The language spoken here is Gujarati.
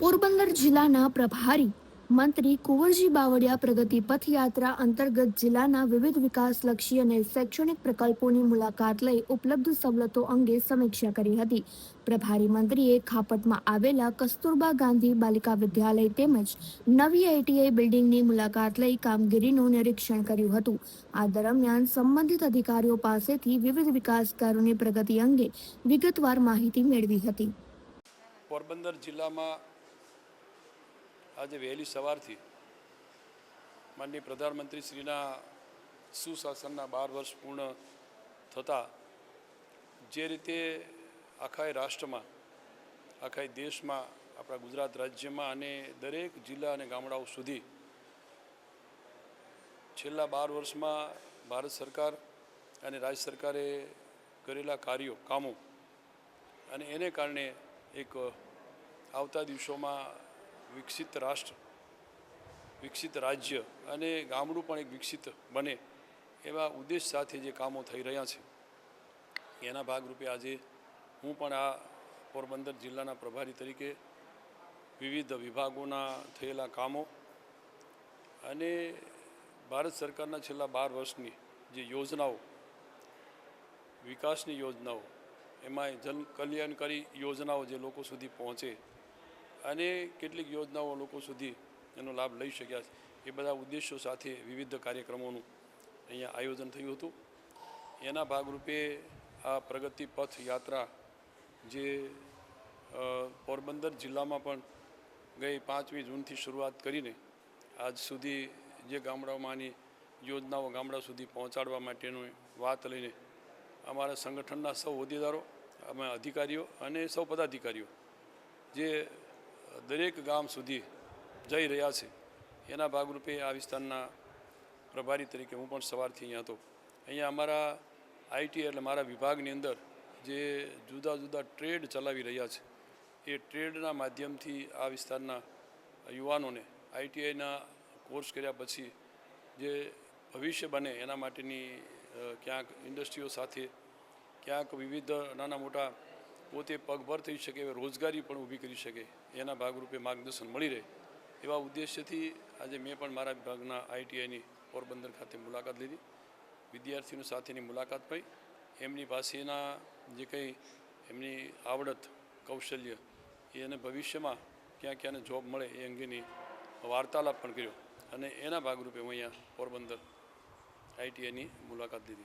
પોરબંદર જિલ્લાના પ્રભારી મંત્રી કુંવરજી બાવળિયા પ્રગતિ પથ યાત્રા અંતર્ગત જિલ્લાના વિવિધ વિકાસલક્ષી અને શૈક્ષણિક પ્રકલ્પોની મુલાકાત લઈ ઉપલબ્ધ સવલતો અંગે સમીક્ષા કરી હતી. પ્રભારી મંત્રીએ ખાપટમાં આવેલા કસ્તુરબા ગાંધી બાલિકા વિદ્યાલય તેમજ નવી આઈટીઆઈ બિલ્ડિંગની મુલાકાત લઈ કામગીરીનું નિરીક્ષણ કર્યું હતું. આ દરમિયાન સંબંધિત અધિકારીઓ પાસેથી વિવિધ વિકાસ કાર્યોની પ્રગતિ અંગે વિગતવાર માહિતી મેળવી હતી. પોરબંદર જિલ્લામાં આજે વહેલી સવારથી માનનીય પ્રધાનમંત્રી શ્રીના સુશાસનના 12 વર્ષ પૂર્ણ થતાં જે રીતે આખા રાષ્ટ્રમાં આખા દેશમાં આપણા ગુજરાત રાજ્યમાં અને દરેક જિલ્લા અને ગામડાઓ સુધી છેલ્લા 12 વર્ષમાં ભારત સરકાર અને રાજ્ય સરકારે કરેલા કામો અને એને કારણે એક આવતા દિવસોમાં વિકસિત રાષ્ટ્ર, વિકસિત રાજ્ય અને ગામડું પણ એક વિકસિત બને એવા ઉદ્દેશ સાથે જે કામો થઈ રહ્યા છે એના ભાગરૂપે આજે હું પણ આ પોરબંદર જિલ્લાના પ્રભારી તરીકે વિવિધ વિભાગોના થયેલા કામો અને ભારત સરકારના છેલ્લા 12 વર્ષની જે યોજનાઓ, વિકાસની યોજનાઓ, એમાં જન કલ્યાણકારી યોજનાઓ જે લોકો સુધી પહોંચે અને કેટલીક યોજનાઓ લોકો સુધી એનો લાભ લઈ શક્યા છે એ બધા ઉદ્દેશો સાથે વિવિધ કાર્યક્રમોનું અહીંયા આયોજન થયું હતું. એના ભાગરૂપે આ પ્રગતિ પથ યાત્રા જે પોરબંદર જિલ્લામાં પણ ગઈ 5મી જૂનથી શરૂઆત કરીને આજ સુધી જે ગામડાઓમાંની યોજનાઓ ગામડા સુધી પહોંચાડવા માટેની વાત લઈને અમારા સંગઠનના સૌ હોદ્દેદારો, અમે અધિકારીઓ અને સૌ પદાધિકારીઓ જે દરેક ગામ સુધી જઈ રહ્યા છે એના ભાગરૂપે આ વિસ્તારના પ્રભારી તરીકે હું પણ સવારથી અહીંયા હતો. અહીંયા અમારા આઈટી એટલે મારા વિભાગની અંદર જે જુદા જુદા ટ્રેડ ચલાવી રહ્યા છે એ ટ્રેડના માધ્યમથી આ વિસ્તારના યુવાનોને આઈટીઆઈના કોર્સ કર્યા પછી જે ભવિષ્ય બને એના માટેની ક્યાંક ઇન્ડસ્ટ્રીઓ સાથે, ક્યાંક વિવિધ નાના મોટા પોતે પગભર થઈ શકે એવી રોજગારી પણ ઊભી કરી શકે એના ભાગરૂપે માર્ગદર્શન મળી રહે એવા ઉદ્દેશ્યથી આજે મેં પણ મારા વિભાગના આઈટીઆઈની પોરબંદર ખાતે મુલાકાત લીધી. વિદ્યાર્થીઓ સાથેની મુલાકાત થઈ, એમની પાસેના જે કંઈ એમની આવડત, કૌશલ્ય એને ભવિષ્યમાં ક્યાં ક્યાંને જોબ મળે એ અંગેની વાર્તાલાપ પણ કર્યો અને એના ભાગરૂપે હું અહીંયા પોરબંદર આઈટીઆઈની મુલાકાત લીધી.